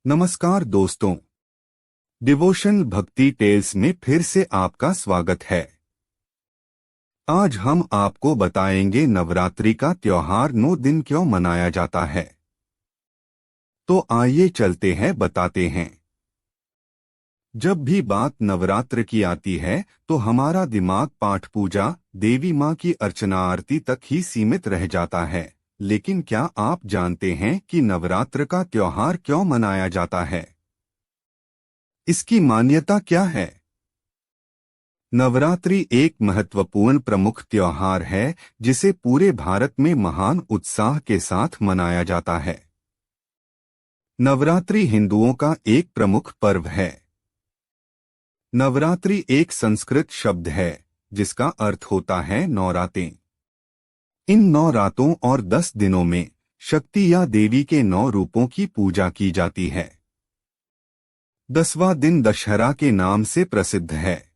नमस्कार दोस्तों, डिवोशन भक्ति टेल्स में फिर से आपका स्वागत है। आज हम आपको बताएंगे नवरात्रि का त्योहार 9 दिन क्यों मनाया जाता है। तो आइए चलते हैं बताते हैं। जब भी बात नवरात्र की आती है तो हमारा दिमाग पाठ पूजा, देवी माँ की अर्चना आरती तक ही सीमित रह जाता है। लेकिन क्या आप जानते हैं कि नवरात्र का त्योहार क्यों मनाया जाता है? इसकी मान्यता क्या है? नवरात्रि एक महत्वपूर्ण प्रमुख त्योहार है जिसे पूरे भारत में महान उत्साह के साथ मनाया जाता है। नवरात्रि हिंदुओं का एक प्रमुख पर्व है। नवरात्रि एक संस्कृत शब्द है जिसका अर्थ होता है 9 रातें। इन 9 रातों और 10 दिनों में शक्ति या देवी के 9 रूपों की पूजा की जाती है। 10वां दिन दशहरा के नाम से प्रसिद्ध है।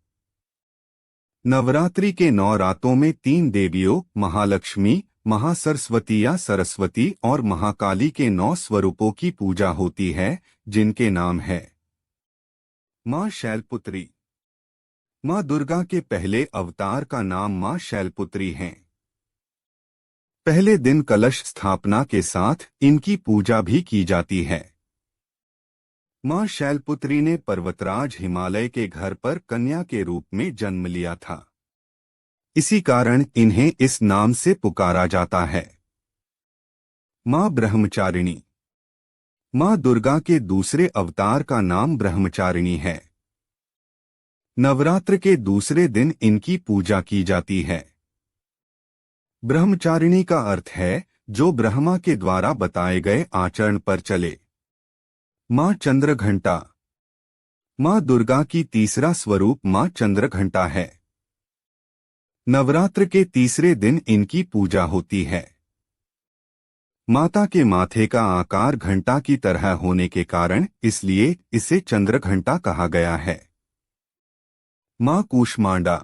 नवरात्रि के 9 रातों में 3 देवियों महालक्ष्मी, महासरस्वती या सरस्वती और महाकाली के 9 स्वरूपों की पूजा होती है, जिनके नाम है मां शैलपुत्री। मां दुर्गा के पहले अवतार का नाम मां शैलपुत्री है। पहले दिन कलश स्थापना के साथ इनकी पूजा भी की जाती है। मां शैलपुत्री ने पर्वतराज हिमालय के घर पर कन्या के रूप में जन्म लिया था। इसी कारण इन्हें इस नाम से पुकारा जाता है। मां ब्रह्मचारिणी। मां दुर्गा के दूसरे अवतार का नाम ब्रह्मचारिणी है। नवरात्र के दूसरे दिन इनकी पूजा की जाती है। ब्रह्मचारिणी का अर्थ है जो ब्रह्मा के द्वारा बताए गए आचरण पर चले। मां चंद्रघंटा। मां दुर्गा की तीसरा स्वरूप मां चंद्रघंटा है। नवरात्र के तीसरे दिन इनकी पूजा होती है। माता के माथे का आकार घंटा की तरह होने के कारण इसलिए इसे चंद्रघंटा कहा गया है। मां कूष्मांडा।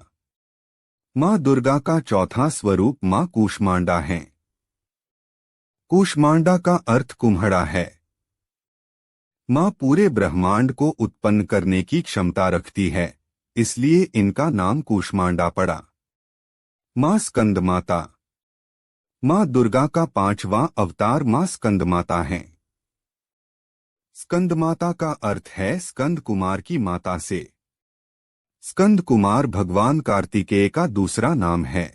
मां दुर्गा का चौथा स्वरूप मां कूष्मांडा है। कूष्मांडा का अर्थ कुम्हड़ा है। मां पूरे ब्रह्मांड को उत्पन्न करने की क्षमता रखती है, इसलिए इनका नाम कूष्मांडा पड़ा। मां स्कंदमाता। मां दुर्गा का 5वां अवतार मां स्कंदमाता है। स्कंदमाता का अर्थ है स्कंद कुमार की माता से। स्कंद कुमार भगवान कार्तिकेय का दूसरा नाम है।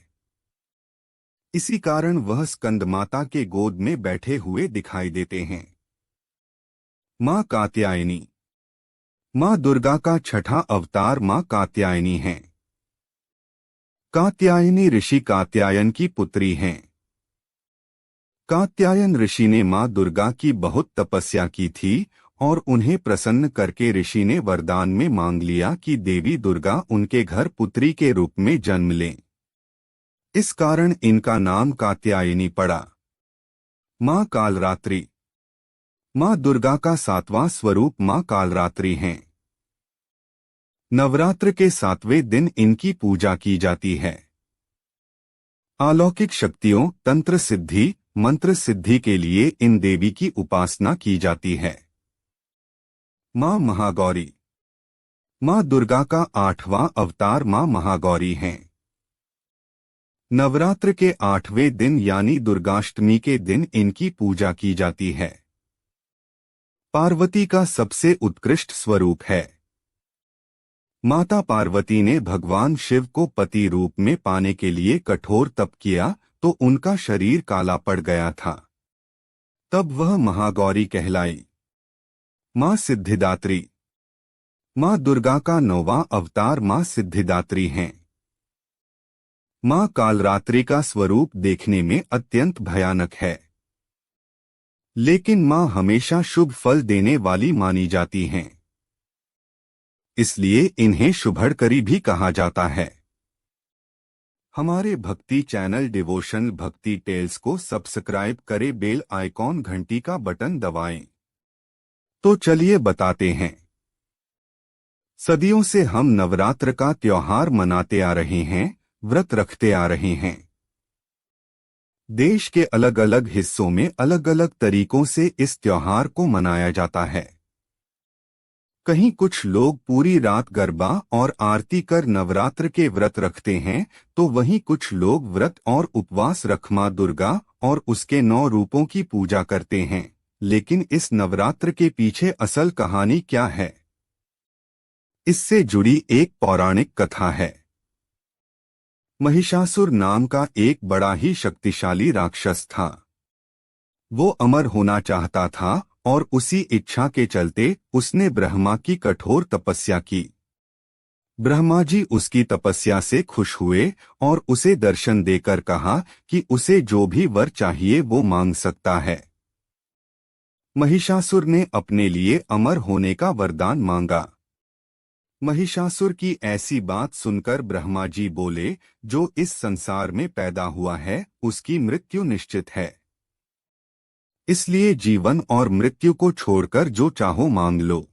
इसी कारण वह स्कंदमाता के गोद में बैठे हुए दिखाई देते हैं। मां कात्यायनी। मां दुर्गा का 6ठा अवतार मां कात्यायनी है। कात्यायनी ऋषि कात्यायन की पुत्री हैं। कात्यायन ऋषि ने मां दुर्गा की बहुत तपस्या की थी और उन्हें प्रसन्न करके ऋषि ने वरदान में मांग लिया कि देवी दुर्गा उनके घर पुत्री के रूप में जन्म लें। इस कारण इनका नाम कात्यायनी पड़ा। मां कालरात्रि। मां दुर्गा का 7वां स्वरूप मां कालरात्रि हैं। नवरात्र के 7वें दिन इनकी पूजा की जाती है। अलौकिक शक्तियों, तंत्र सिद्धि, मंत्र सिद्धि के लिए इन देवी की उपासना की जाती है। मां महागौरी। मां दुर्गा का 8वां अवतार मां महागौरी हैं। नवरात्र के 8वें दिन यानी दुर्गाष्टमी के दिन इनकी पूजा की जाती है। पार्वती का सबसे उत्कृष्ट स्वरूप है। माता पार्वती ने भगवान शिव को पति रूप में पाने के लिए कठोर तप किया तो उनका शरीर काला पड़ गया था। तब वह महागौरी कहलाई। मां सिद्धिदात्री। मां दुर्गा का 9वां अवतार मां सिद्धिदात्री हैं। मां कालरात्रि का स्वरूप देखने में अत्यंत भयानक है, लेकिन मां हमेशा शुभ फल देने वाली मानी जाती हैं। इसलिए इन्हें शुभकरी भी कहा जाता है। हमारे भक्ति चैनल डिवोशन भक्ति टेल्स को सब्सक्राइब करें, बेल आइकॉन घंटी का बटन दबाएं। तो चलिए बताते हैं। सदियों से हम नवरात्र का त्योहार मनाते आ रहे हैं, व्रत रखते आ रहे हैं। देश के अलग अलग हिस्सों में अलग अलग तरीकों से इस त्योहार को मनाया जाता है। कहीं कुछ लोग पूरी रात गरबा और आरती कर नवरात्र के व्रत रखते हैं, तो वहीं कुछ लोग व्रत और उपवास रख मां दुर्गा और उसके 9 रूपों की पूजा करते हैं। लेकिन इस नवरात्र के पीछे असल कहानी क्या है? इससे जुड़ी एक पौराणिक कथा है। महिषासुर नाम का एक बड़ा ही शक्तिशाली राक्षस था। वो अमर होना चाहता था और उसी इच्छा के चलते उसने ब्रह्मा की कठोर तपस्या की। ब्रह्मा जी उसकी तपस्या से खुश हुए और उसे दर्शन देकर कहा कि उसे जो भी वर चाहिए वो मांग सकता है। महिषासुर ने अपने लिए अमर होने का वरदान मांगा। महिषासुर की ऐसी बात सुनकर ब्रह्मा जी बोले, जो इस संसार में पैदा हुआ है उसकी मृत्यु निश्चित है, इसलिए जीवन और मृत्यु को छोड़कर जो चाहो मांग लो।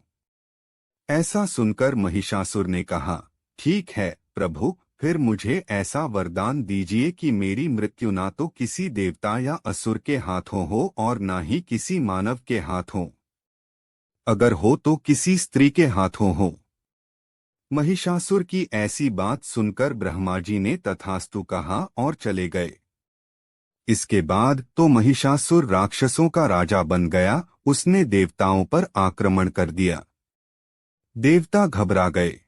ऐसा सुनकर महिषासुर ने कहा, ठीक है प्रभु, फिर मुझे ऐसा वरदान दीजिए कि मेरी मृत्यु ना तो किसी देवता या असुर के हाथों हो और ना ही किसी मानव के हाथों, अगर हो तो किसी स्त्री के हाथों हो। महिषासुर की ऐसी बात सुनकर ब्रह्मा जी ने तथास्तु कहा और चले गए। इसके बाद तो महिषासुर राक्षसों का राजा बन गया। उसने देवताओं पर आक्रमण कर दिया। देवता घबरा गए।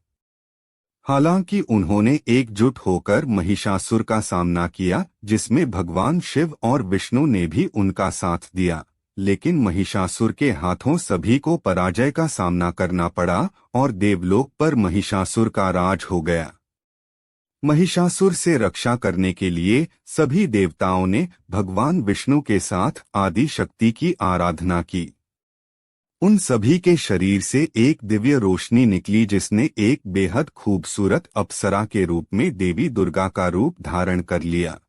हालांकि उन्होंने एकजुट होकर महिषासुर का सामना किया, जिसमें भगवान शिव और विष्णु ने भी उनका साथ दिया। लेकिन महिषासुर के हाथों सभी को पराजय का सामना करना पड़ा और देवलोक पर महिषासुर का राज हो गया। महिषासुर से रक्षा करने के लिए सभी देवताओं ने भगवान विष्णु के साथ आदि शक्ति की आराधना की। उन सभी के शरीर से एक दिव्य रोशनी निकली, जिसने एक बेहद खूबसूरत अप्सरा के रूप में देवी दुर्गा का रूप धारण कर लिया।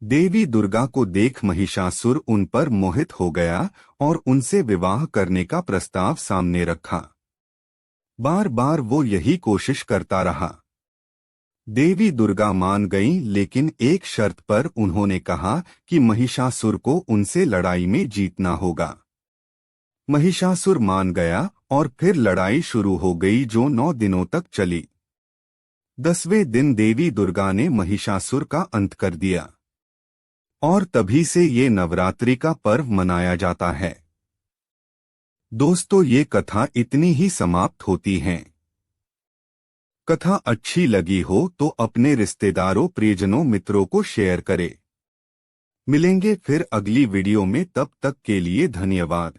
देवी दुर्गा को देख महिषासुर उन पर मोहित हो गया और उनसे विवाह करने का प्रस्ताव सामने रखा। बार बार वो यही कोशिश करता रहा। देवी दुर्गा मान गईं, लेकिन एक शर्त पर उन्होंने कहा कि महिषासुर को उनसे लड़ाई में जीतना होगा। महिषासुर मान गया और फिर लड़ाई शुरू हो गई, जो 9 दिनों तक चली। 10वें दिन देवी दुर्गा ने महिषासुर का अंत कर दिया और तभी से ये नवरात्रि का पर्व मनाया जाता है। दोस्तों, ये कथा इतनी ही समाप्त होती है। कथा अच्छी लगी हो तो अपने रिश्तेदारों, प्रियजनों, मित्रों को शेयर करें। मिलेंगे फिर अगली वीडियो में, तब तक के लिए धन्यवाद।